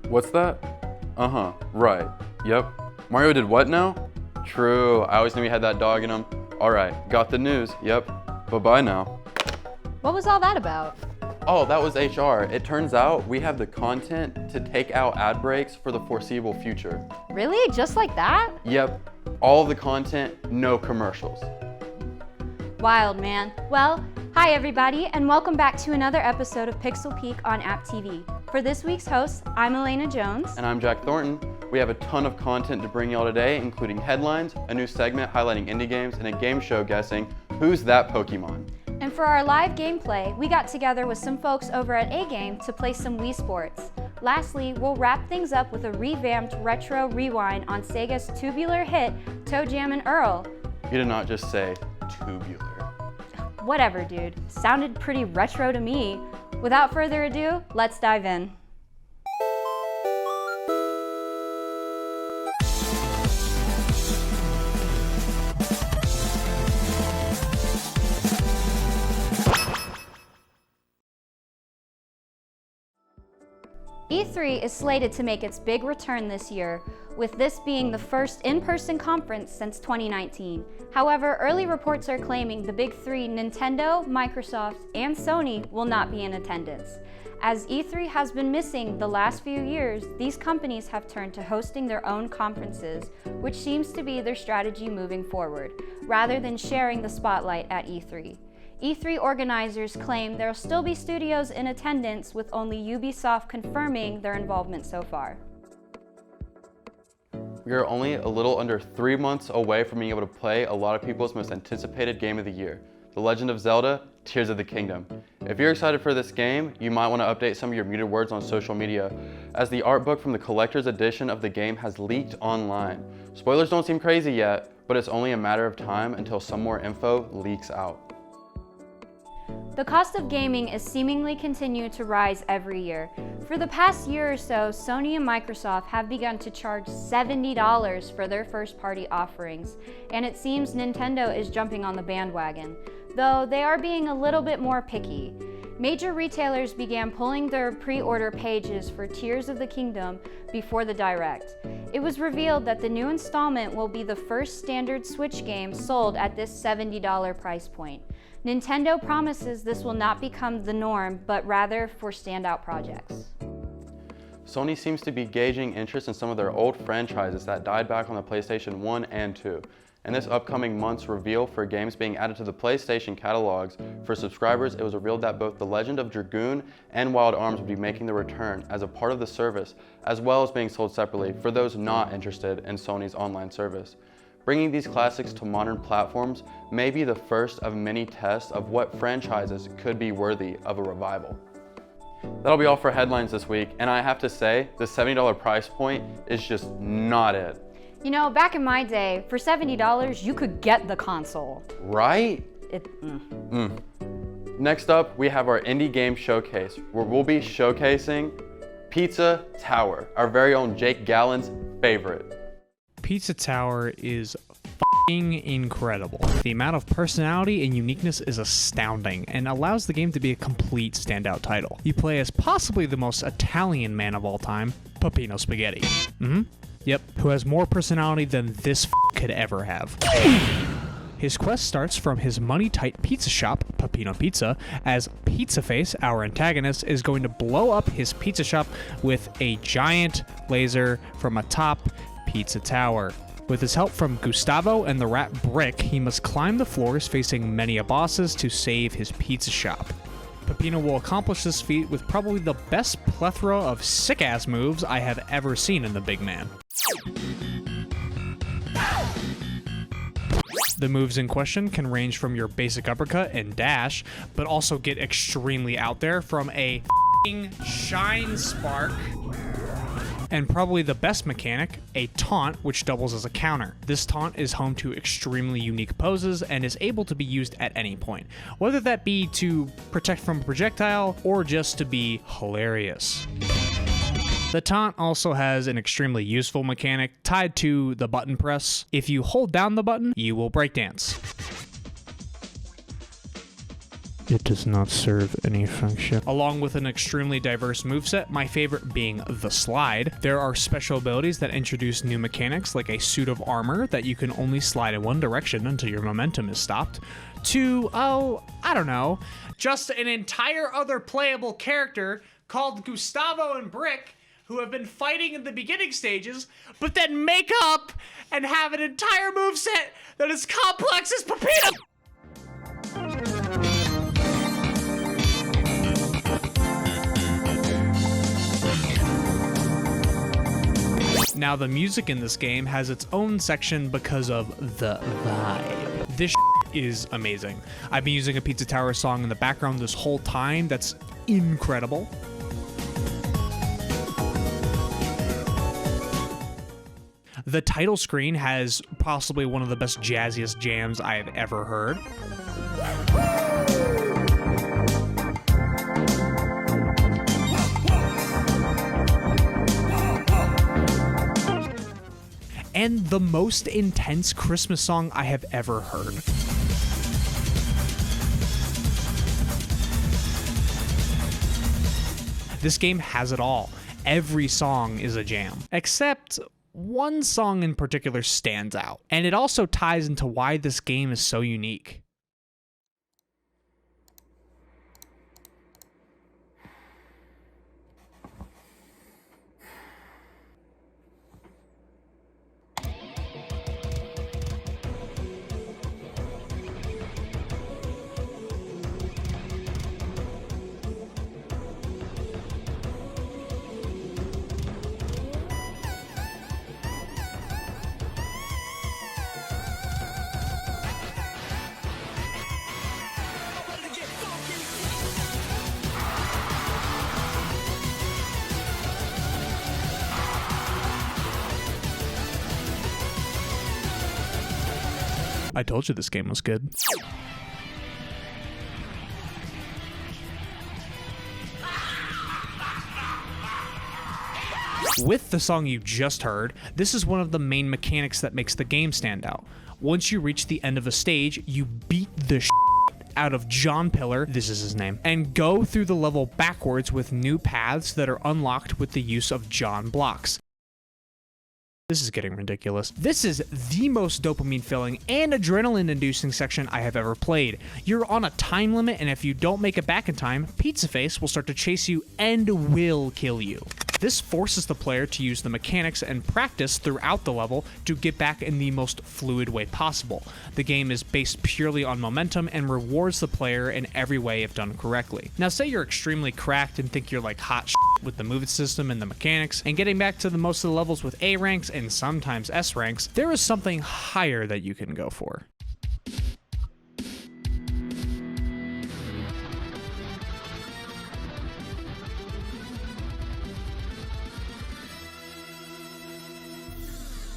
What's that? Uh-huh, right. Yep. Mario did what now? True, I always knew he had that dog in him. Alright, got the news. Yep. Bye-bye now. What was all that about? Oh, that was HR. It turns out we have the content to take out ad breaks for the foreseeable future. Really? Just like that? Yep. All of the content, no commercials. Wild, man. Well, hi everybody, and welcome back to another episode of Pixel Peek on AppTV. For this week's host, I'm Alana Jones. And I'm Jack Thornton. We have a ton of content to bring y'all today, including headlines, a new segment highlighting indie games, and a game show guessing Who's That Pokemon? And for our live gameplay, we got together with some folks over at A Game to play some Wii Sports. Lastly, we'll wrap things up with a revamped retro rewind on Sega's tubular hit, Toejam and Earl. You did not just say tubular. Whatever, dude. Sounded pretty retro to me. Without further ado, let's dive in. E3 is slated to make its big return this year, with this being the first in-person conference since 2019. However, early reports are claiming the big three, Nintendo, Microsoft, and Sony, will not be in attendance. As E3 has been missing the last few years, these companies have turned to hosting their own conferences, which seems to be their strategy moving forward, rather than sharing the spotlight at E3. E3 organizers claim there will still be studios in attendance, with only Ubisoft confirming their involvement so far. We are only a little under 3 months away from being able to play a lot of people's most anticipated game of the year, The Legend of Zelda: Tears of the Kingdom. If you're excited for this game, you might want to update some of your muted words on social media, as the art book from the collector's edition of the game has leaked online. Spoilers don't seem crazy yet, but it's only a matter of time until some more info leaks out. The cost of gaming is seemingly continuing to rise every year. For the past year or so, Sony and Microsoft have begun to charge $70 for their first-party offerings, and it seems Nintendo is jumping on the bandwagon, though they are being a little bit more picky. Major retailers began pulling their pre-order pages for Tears of the Kingdom before the Direct. It was revealed that the new installment will be the first standard Switch game sold at this $70 price point. Nintendo promises this will not become the norm, but rather for standout projects. Sony seems to be gauging interest in some of their old franchises that died back on the PlayStation 1 and 2. In this upcoming month's reveal for games being added to the PlayStation catalogs for subscribers, it was revealed that both The Legend of Dragoon and Wild Arms would be making their return as a part of the service, as well as being sold separately for those not interested in Sony's online service. Bringing these classics to modern platforms may be the first of many tests of what franchises could be worthy of a revival. That'll be all for headlines this week, and I have to say, the $70 price point is just not it. You know, back in my day, for $70, you could get the console. Right? Next up, we have our indie game showcase, where we'll be showcasing Pizza Tower, our very own Jake Gallen's favorite. Pizza Tower is f***ing incredible. The amount of personality and uniqueness is astounding and allows the game to be a complete standout title. You play as possibly the most Italian man of all time, Peppino Spaghetti. Yep, who has more personality than this could ever have. His quest starts from his money-tight pizza shop, Peppino Pizza, as Pizzaface, our antagonist, is going to blow up his pizza shop with a giant laser from atop Pizza Tower. With his help from Gustavo and the rat Brick, he must climb the floors facing many bosses to save his pizza shop. Peppino will accomplish this feat with probably the best plethora of sick-ass moves I have ever seen in the big man. The moves in question can range from your basic uppercut and dash, but also get extremely out there, from a f***ing shine spark, and probably the best mechanic, a taunt, which doubles as a counter. This taunt is home to extremely unique poses and is able to be used at any point, whether that be to protect from a projectile or just to be hilarious. The taunt also has an extremely useful mechanic tied to the button press. If you hold down the button, you will breakdance. It does not serve any function. Along with an extremely diverse moveset, my favorite being the slide. There are special abilities that introduce new mechanics, like a suit of armor that you can only slide in one direction until your momentum is stopped, to, I don't know, just an entire other playable character called Gustavo and Brick, who have been fighting in the beginning stages, but then make up and have an entire moveset that is complex as Pepito. Now, the music in this game has its own section because of the vibe. This is amazing. I've been using a Pizza Tower song in the background this whole time. That's incredible. The title screen has possibly one of the best jazziest jams I have ever heard. And the most intense Christmas song I have ever heard. This game has it all. Every song is a jam, except one song in particular stands out. And it also ties into why this game is so unique. I told you this game was good. With the song you just heard, this is one of the main mechanics that makes the game stand out. Once you reach the end of a stage, you beat the out of John Pillar, this is his name, and go through the level backwards with new paths that are unlocked with the use of John blocks. This is getting ridiculous. This is the most dopamine-filling and adrenaline-inducing section I have ever played. You're on a time limit, and if you don't make it back in time, Pizza Face will start to chase you and will kill you. This forces the player to use the mechanics and practice throughout the level to get back in the most fluid way possible. The game is based purely on momentum and rewards the player in every way if done correctly. Now, say you're extremely cracked and think you're like hot with the movement system and the mechanics, and getting back to the most of the levels with A ranks and sometimes S ranks, there is something higher that you can go for.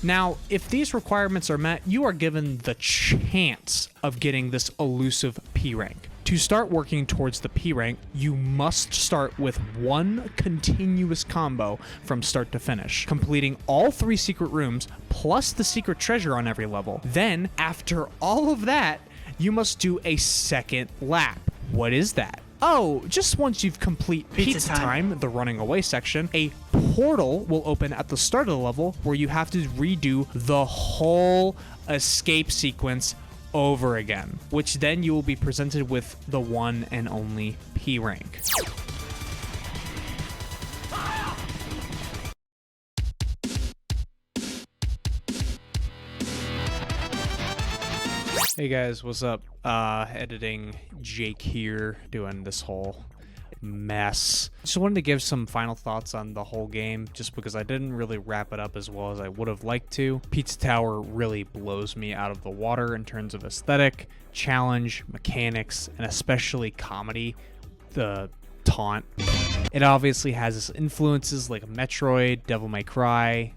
Now, if these requirements are met, you are given the chance of getting this elusive P rank. To start working towards the P rank, you must start with one continuous combo from start to finish, completing all 3 secret rooms plus the secret treasure on every level. Then, after all of that, you must do a second lap. What is that? Oh, just once you've complete Pizza Time, the running away section, a portal will open at the start of the level where you have to redo the whole escape sequence over again, which then you will be presented with the one and only P rank. Hey guys, what's up? Editing Jake here, doing this whole mess. Just wanted to give some final thoughts on the whole game, just because I didn't really wrap it up as well as I would have liked to. Pizza Tower really blows me out of the water in terms of aesthetic, challenge, mechanics, and especially comedy. The taunt. It obviously has its influences like Metroid, Devil May Cry,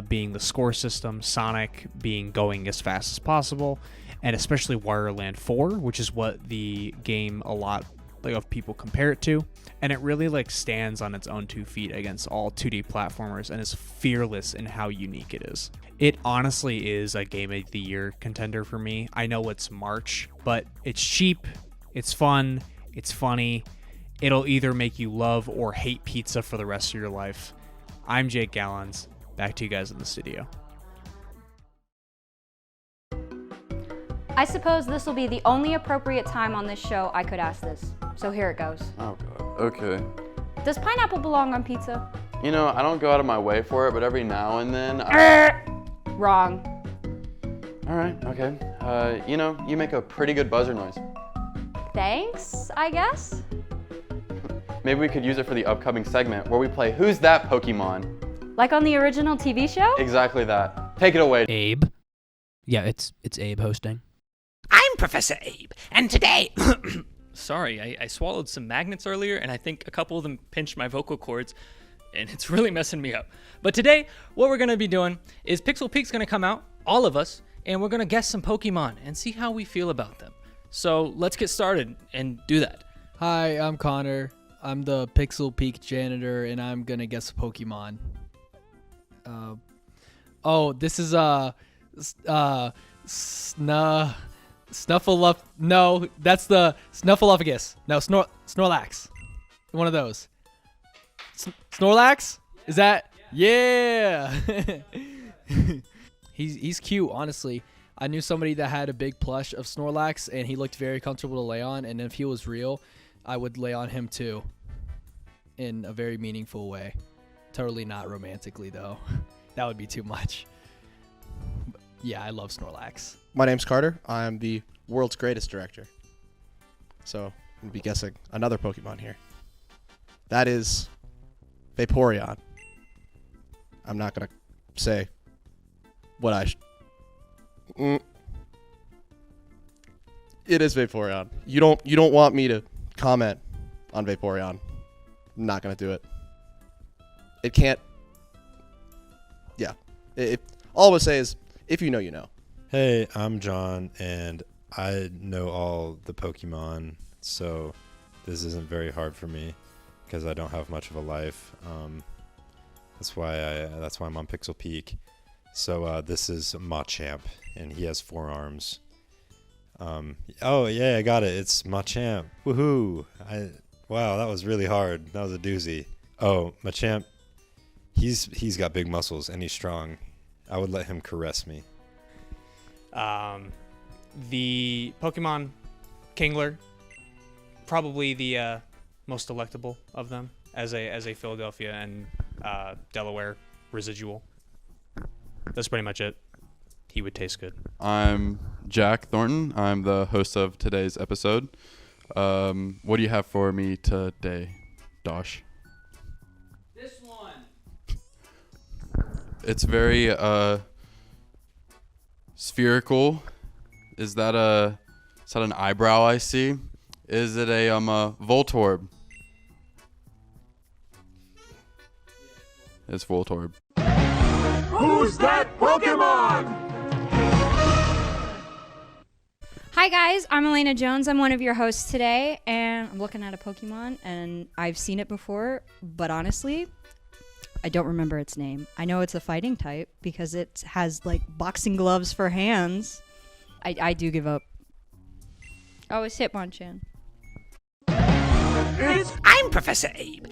being the score system, Sonic being going as fast as possible, and especially Wario Land 4, which is what the game a lot of people compare it to, and it really stands on its own 2 feet against all 2D platformers and is fearless in how unique it is. It honestly is a Game of the Year contender for me. I know it's March, but it's cheap, it's fun, It's funny. It'll either make you love or hate pizza for the rest of your life. I'm Jake Gallons. Back to you guys in the studio. I suppose this will be the only appropriate time on this show I could ask this. So here it goes. Oh god. Okay. Does pineapple belong on pizza? You know, I don't go out of my way for it, but every now and then Wrong. All right, okay. You know, you make a pretty good buzzer noise. Thanks, I guess? Maybe we could use it for the upcoming segment where we play Who's That Pokemon? Like on the original TV show? Exactly that. Take it away. Abe? Yeah, it's Abe hosting. I'm Professor Abe, and today... Sorry, I swallowed some magnets earlier, and I think a couple of them pinched my vocal cords, and it's really messing me up. But today, what we're going to be doing is Pixel Peak's going to come out, all of us, and we're going to guess some Pokemon and see how we feel about them. So let's get started and do that. Hi, I'm Connor. I'm the Pixel Peak janitor, and I'm gonna guess Pokemon. This is Snuffleup. No, that's the Snuffleupagus. No, Snorlax. One of those. Snorlax? Is that? Yeah. He's cute, honestly. I knew somebody that had a big plush of Snorlax, and he looked very comfortable to lay on. And if he was real, I would lay on him too, in a very meaningful way. Totally not romantically though. That would be too much. But yeah, I love Snorlax. My name's Carter. I'm the world's greatest director. So I'm going to be guessing another Pokemon here. That is Vaporeon. I'm not going to say what I It is Vaporeon. You don't want me to comment on Vaporeon. I'm not going to do it. It can't. Yeah. All I would say is, if you know, you know. Hey, I'm John, and I know all the Pokemon, so this isn't very hard for me because I don't have much of a life. That's why I'm on Pixel Peak. So this is Machamp, and he has 4 arms. Oh yeah, I got it. It's Machamp. Woohoo! Wow, that was really hard. That was a doozy. Oh, Machamp. He's got big muscles and he's strong. I would let him caress me. The Pokemon Kingler, probably the most delectable of them as a Philadelphia and Delaware residual. That's pretty much it. He would taste good. I'm Jack Thornton. I'm the host of today's episode. What do you have for me today, Dosh? This one. It's very spherical. Is that an eyebrow I see? Is it a Voltorb? It's Voltorb. Who's that Pokemon? Hi guys, I'm Elena Jones. I'm one of your hosts today, and I'm looking at a Pokemon, and I've seen it before, but honestly, I don't remember its name. I know it's a fighting type because it has like boxing gloves for hands. I do give up. Oh, it's Hitmonchan. I'm Professor Abe.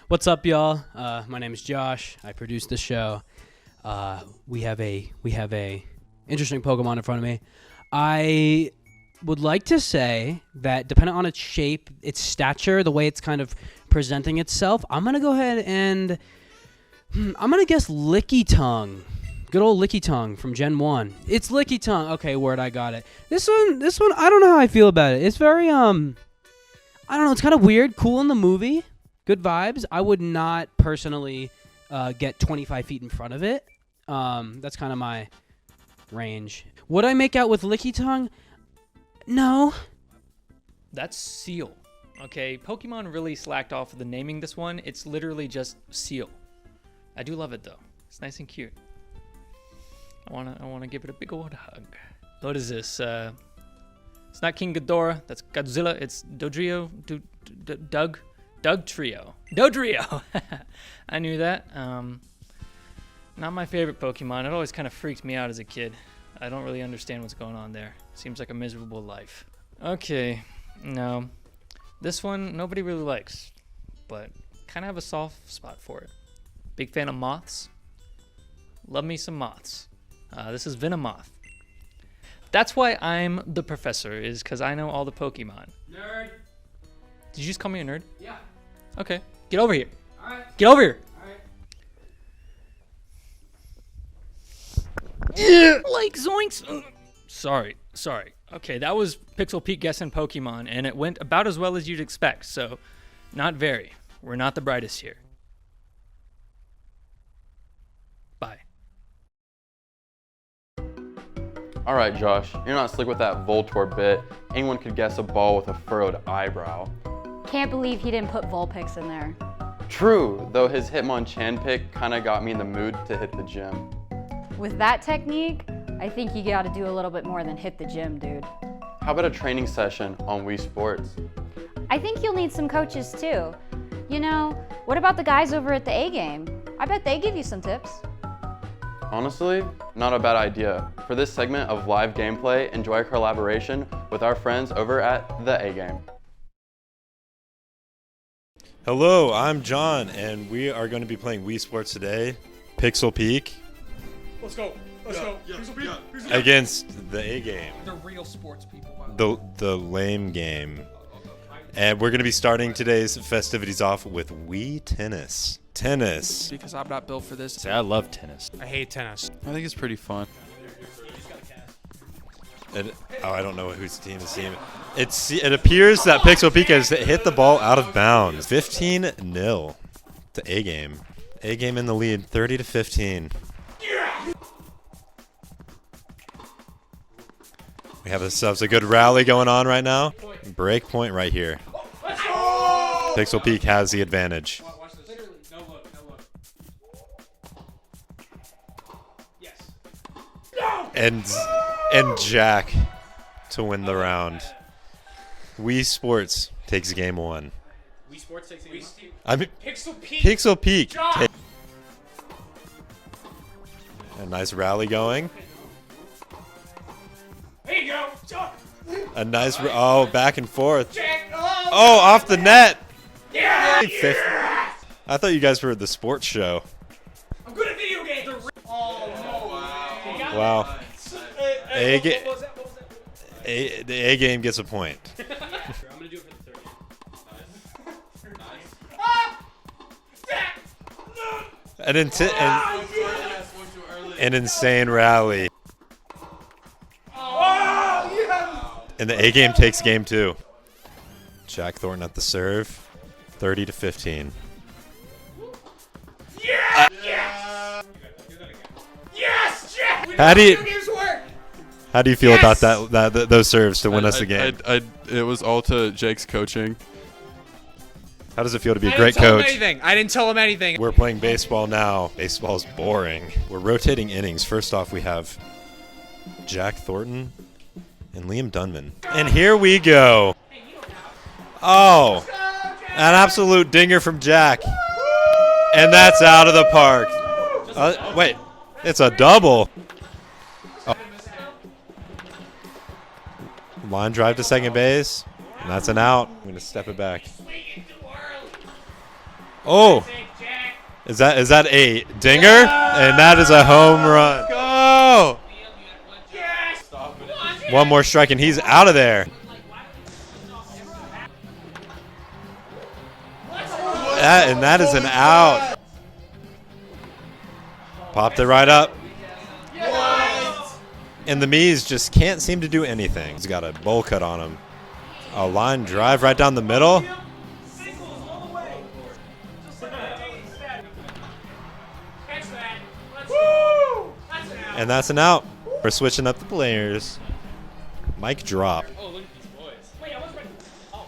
What's up, y'all? My name is Josh. I produce the show. We have a interesting Pokemon in front of me. I would like to say that depending on its shape, its stature, the way it's kind of presenting itself, I'm gonna go ahead and I'm gonna guess Lickitung. Good old Lickitung from Gen 1. It's Lickitung. Okay, word, I got it. This one, I don't know how I feel about it. It's very, I don't know, it's kind of weird, cool in the movie, good vibes. I would not personally get 25 feet in front of it. That's kind of my range. Would I make out with Lickitung? No. That's Seal. Okay, Pokemon really slacked off with the naming this one. It's literally just Seal. I do love it though. It's nice and cute. I wanna give it a big old hug. What is this? It's not King Ghidorah. That's Godzilla. It's Dodrio. Dugtrio. Dodrio. I knew that. Not my favorite Pokemon. It always kind of freaked me out as a kid. I don't really understand what's going on there. Seems like a miserable life. Okay, no. This one, nobody really likes, but kind of have a soft spot for it. Big fan of moths. Love me some moths. This is Venomoth. That's why I'm the professor, is because I know all the Pokemon. Nerd. Did you just call me a nerd? Yeah. Okay, get over here. All right. Get over here. All right. Like zoinks. Sorry. Okay, that was Pixel Pete guessing Pokemon, and it went about as well as you'd expect, so not very. We're not the brightest here. Bye. All right, Josh, you're not slick with that Voltorb bit. Anyone could guess a ball with a furrowed eyebrow. Can't believe he didn't put Vulpix in there. True, though his Hitmonchan pick kind of got me in the mood to hit the gym. With that technique, I think you gotta do a little bit more than hit the gym, dude. How about a training session on Wii Sports? I think you'll need some coaches too. You know, what about the guys over at the A game? I bet they give you some tips. Honestly, not a bad idea. For this segment of live gameplay, enjoy a collaboration with our friends over at the A game. Hello, I'm John, and we are going to be playing Wii Sports today. Pixel Peak Let's go. against the A game. The real sports people. Wow. The lame game. And we're going to be starting today's festivities off with Wii Tennis. Tennis. Because I'm not built for this. Say, I love tennis. I hate tennis. I think it's pretty fun. I don't know whose team is team. It appears that Pixel Peak has hit the ball out of bounds. 15-0 to A game. A game in the lead, 30-15. We have ourselves a good rally going on right now. Break point right here. Pixel Peak has the advantage. Watch this. Literally, no look. Yes. And Jack to win the round. Wii Sports takes game one. Wii Sports takes it. I mean, Pixel Peak. Pixel Peak. A nice rally going. There you go. A nice, back and forth. Jack. Oh, off the net. Yeah. I thought you guys were the sports show. I'm good at video games. Oh no! Wow. A What was that? The A game gets a point. I'm gonna do it for the third game. An insane rally. And the A game takes game two. Jack Thornton at the serve, 30-15. Yes, Jack. How do you Video games work. how do you feel about those serves to win us the game? It was all to Jake's coaching. How does it feel to be a great coach? I didn't tell him anything. We're playing baseball now. Baseball's boring. We're rotating innings. First off, we have Jack Thornton and Liam Dunman. And here we go. Oh, an absolute dinger from Jack. And that's out of the park. Wait, it's a double. Oh. Line drive to second base. And that's an out. I'm going to step it back. Oh, is that a dinger? And that is a home run. Go! One more strike and he's out of there. And that is an out. Popped it right up. And the Mees just can't seem to do anything. He's got a bowl cut on him. A line drive right down the middle. And that's an out. We're switching up the players. Mic drop. Oh, look at these boys. Wait, I was ready. Oh,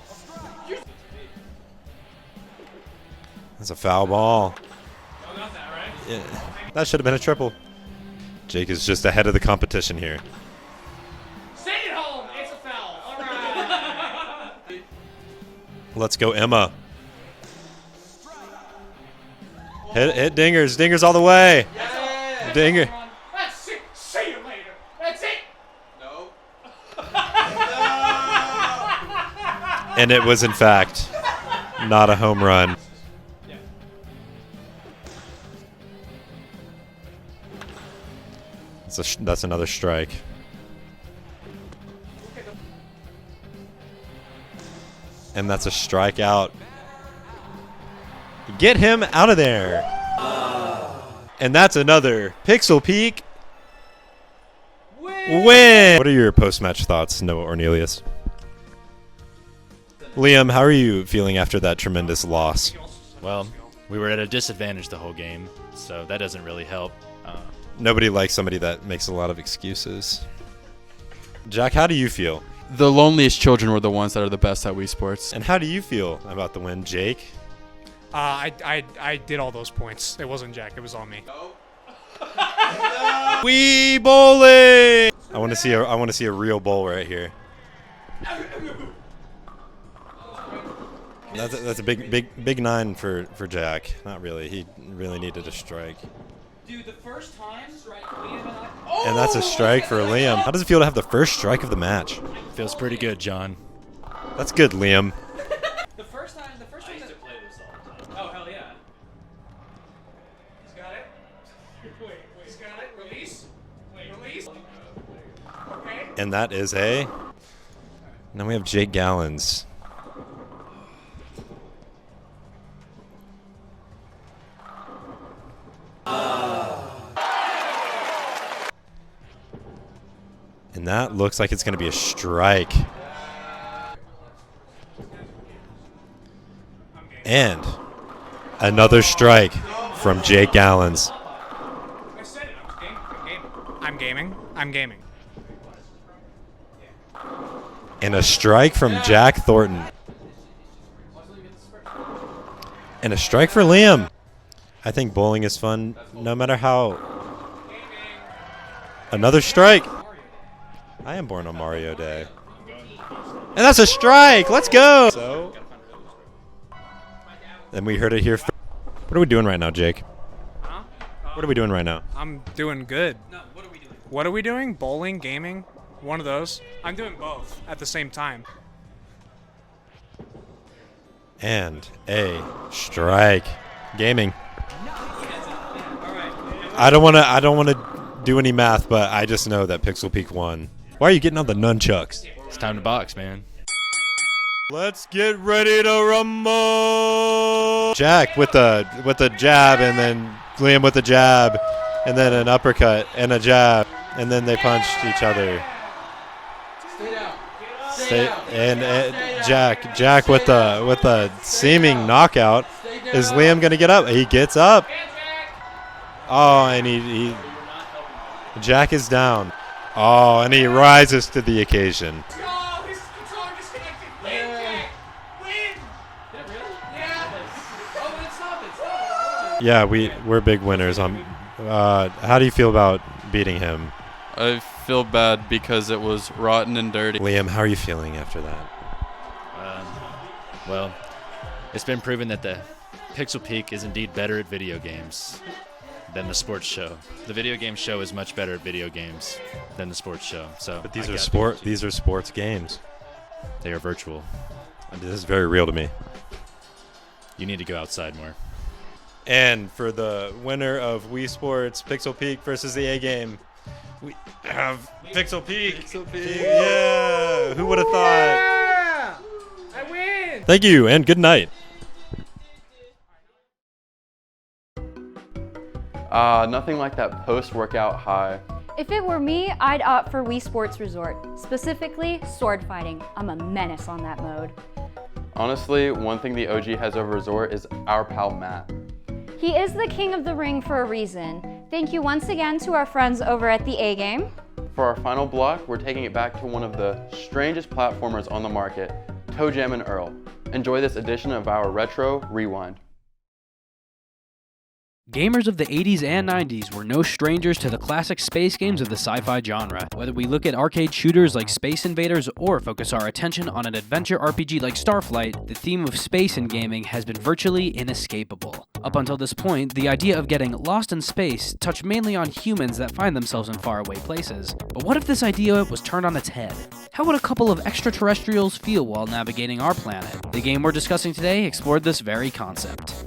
That's a foul ball. y'all got that, right? Yeah, that should have been a triple. Jake is just ahead of the competition here. Stay at home. It's a foul. All right. Let's go, Emma. Hit dingers. Dingers all the way. Dinger. That's it. See you later. That's it. And it was, in fact, not a home run. That's another strike. And that's a strikeout. Get him out of there. And that's another Pixel Peak win. What are your post-match thoughts, Noah Ornelius? Liam, how are you feeling after that tremendous loss? Well, we were at a disadvantage the whole game, so that doesn't really help. Nobody likes somebody that makes a lot of excuses. Jack, how do you feel? The loneliest children were the ones that are the best at Wii Sports. And how do you feel about the win, Jake? I did all those points. It wasn't Jack. It was all me. Wii bowling! I want to see a real bowl right here. That's a big 9 for Jack. Not really. He really needed a strike. Dude, the first time, Liam and I... And that's a strike for Liam. How does it feel to have the first strike of the match? Feels pretty good, John. That's good, Liam. The first time I used to play this all the time. Oh, hell yeah. He's got it. Wait. He's got it. Release. Release. Okay. And that is a... Now we have Jake Gallons. And that looks like it's going to be a strike. And another strike from Jake Gallons. I said it. I'm gaming. I'm gaming. And a strike from Jack Thornton. And a strike for Liam. I think bowling is fun no matter how. Another strike. I am born on Mario Day. And that's a strike. Let's go. So, and we heard it here. What are we doing right now, Jake? Huh? What are we doing right now? I'm doing good. No, what are we doing? What are we doing? Bowling, gaming, one of those. I'm doing both at the same time. And a strike. Gaming. I don't want to do any math, but I just know that Pixel Peak won. Why are you getting on the nunchucks? It's time to box, man. Let's get ready to rumble. Jack with the jab, and then Liam with the jab, and then an uppercut and a jab, and then they punched each other. Jack with the seeming knockout. Is Liam gonna get up? He gets up. Oh, and he Jack is down. Oh, and he rises to the occasion. Oh, his controller disconnected. Win, Jack. Win. Yeah. Oh, but it's not. Yeah, we're big winners. How do you feel about beating him? I feel bad because it was rotten and dirty. Liam, how are you feeling after that? Well, it's been proven that the Pixel Peak is indeed better at video games than the sports show. The video game show is much better at video games than the sports show. So, But these are sports games. They are virtual. This is very real to me. You need to go outside more. And for the winner of Wii Sports, Pixel Peak versus the A game, we have Pixel Peak. Pixel Peak. Yeah. Who would have thought? Yeah. I win. Thank you and good night. Nothing like that post-workout high. If it were me, I'd opt for Wii Sports Resort, specifically sword fighting. I'm a menace on that mode. Honestly, one thing the OG has over Resort is our pal Matt. He is the king of the ring for a reason. Thank you once again to our friends over at the A game. For our final block, we're taking it back to one of the strangest platformers on the market, Toejam and Earl. Enjoy this edition of our Retro Rewind. Gamers of the 80s and 90s were no strangers to the classic space games of the sci-fi genre. Whether we look at arcade shooters like Space Invaders or focus our attention on an adventure RPG like Starflight, the theme of space in gaming has been virtually inescapable. Up until this point, the idea of getting lost in space touched mainly on humans that find themselves in faraway places. But what if this idea was turned on its head? How would a couple of extraterrestrials feel while navigating our planet? The game we're discussing today explored this very concept.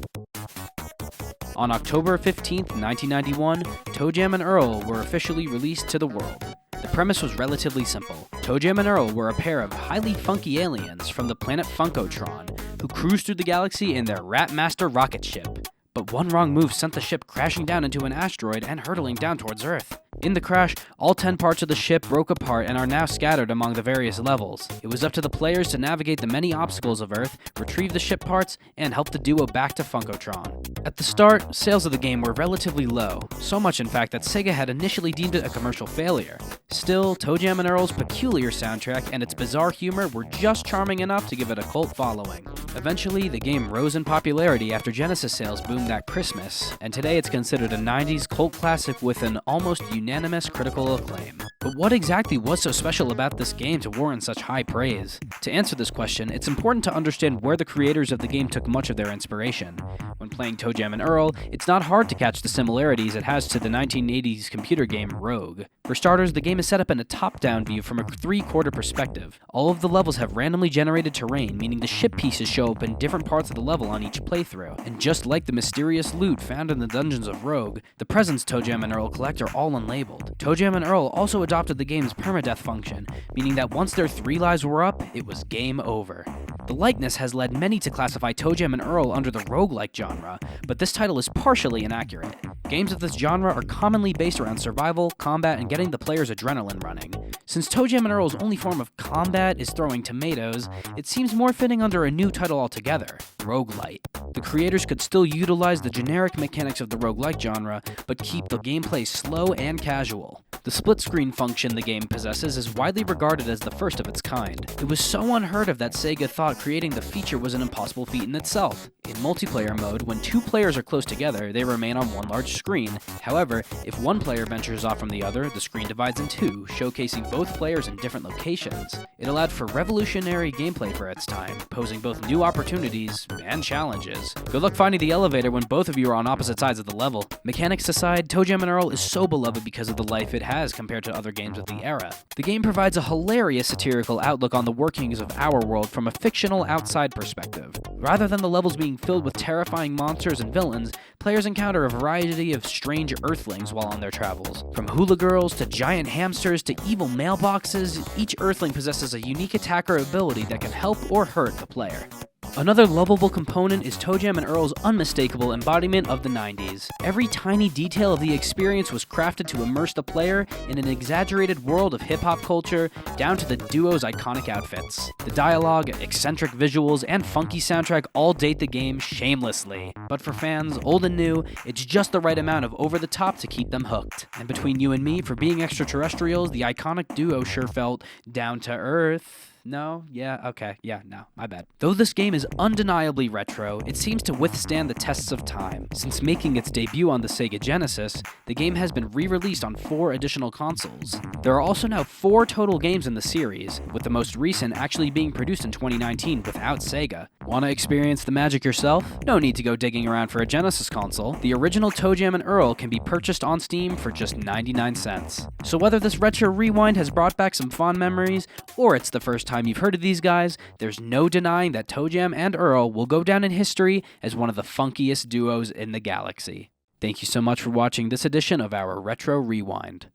On October 15, 1991, Toejam and Earl were officially released to the world. The premise was relatively simple. Toejam and Earl were a pair of highly funky aliens from the planet Funkotron, who cruised through the galaxy in their Ratmaster rocket ship. But one wrong move sent the ship crashing down into an asteroid and hurtling down towards Earth. In the crash, all 10 parts of the ship broke apart and are now scattered among the various levels. It was up to the players to navigate the many obstacles of Earth, retrieve the ship parts, and help the duo back to Funkotron. At the start, sales of the game were relatively low, so much in fact that Sega had initially deemed it a commercial failure. Still, Toejam and Earl's peculiar soundtrack and its bizarre humor were just charming enough to give it a cult following. Eventually, the game rose in popularity after Genesis sales boomed that Christmas, and today it's considered a 90s cult classic with an almost unanimous critical acclaim. But what exactly was so special about this game to warrant such high praise? To answer this question, it's important to understand where the creators of the game took much of their inspiration. When playing Toejam and Earl, it's not hard to catch the similarities it has to the 1980s computer game Rogue. For starters, the game is set up in a top-down view from a three-quarter perspective. All of the levels have randomly generated terrain, meaning the ship pieces show up in different parts of the level on each playthrough. And just like the mysterious loot found in the dungeons of Rogue, the presents Toejam and Earl collect are all unlabeled. Toejam and Earl also adopted the game's permadeath function, meaning that once their 3 lives were up, it was game over. The likeness has led many to classify Toejam and Earl under the roguelike genre, but this title is partially inaccurate. Games of this genre are commonly based around survival, combat, and getting the player's adrenaline running. Since Toejam and Earl's only form of combat is throwing tomatoes, it seems more fitting under a new title altogether, roguelite. The creators could still utilize the generic mechanics of the roguelike genre, but keep the gameplay slow and casual. The split-screen function the game possesses is widely regarded as the first of its kind. It was so unheard of that Sega thought creating the feature was an impossible feat in itself. In multiplayer mode, when 2 players are close together, they remain on one large screen. However, if one player ventures off from the other, the screen divides in 2, showcasing both players in different locations. It allowed for revolutionary gameplay for its time, posing both new opportunities and challenges. Good luck finding the elevator when both of you are on opposite sides of the level. Mechanics aside, Toejam and Earl is so beloved because of the life it has compared to other games of the era. The game provides a hilarious satirical outlook on the workings of our world from a fictional outside perspective. Rather than the levels being filled with terrifying monsters and villains, players encounter a variety of strange earthlings while on their travels. From hula girls to giant hamsters to evil mailboxes, each earthling possesses a unique attacker ability that can help or hurt the player. Another lovable component is Toejam and Earl's unmistakable embodiment of the 90s. Every tiny detail of the experience was crafted to immerse the player in an exaggerated world of hip-hop culture, down to the duo's iconic outfits. The dialogue, eccentric visuals, and funky soundtrack all date the game shamelessly. But for fans, old and new, it's just the right amount of over-the-top to keep them hooked. And between you and me, for being extraterrestrials, the iconic duo sure felt down to earth. No? Yeah, okay. Yeah, no, my bad. Though this game is undeniably retro, it seems to withstand the tests of time. Since making its debut on the Sega Genesis, the game has been re-released on 4 additional consoles. There are also now 4 total games in the series, with the most recent actually being produced in 2019 without Sega. Wanna experience the magic yourself? No need to go digging around for a Genesis console. The original Toejam and Earl can be purchased on Steam for just 99 cents. So whether this retro rewind has brought back some fond memories, or it's the first time you've heard of these guys, there's no denying that Toejam and Earl will go down in history as one of the funkiest duos in the galaxy. Thank you so much for watching this edition of our Retro Rewind.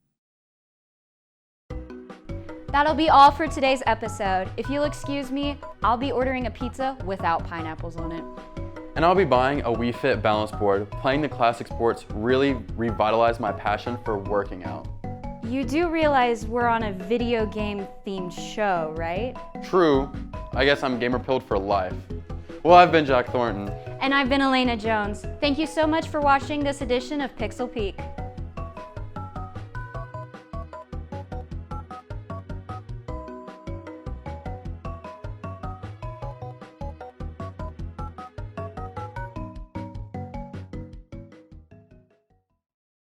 That'll be all for today's episode. If you'll excuse me, I'll be ordering a pizza without pineapples on it. And I'll be buying a Wii Fit balance board. Playing the classic sports really revitalized my passion for working out. You do realize we're on a video game themed show, right? True. I guess I'm gamer pilled for life. Well, I've been Jack Thornton. And I've been Elena Jones. Thank you so much for watching this edition of Pixel Peak.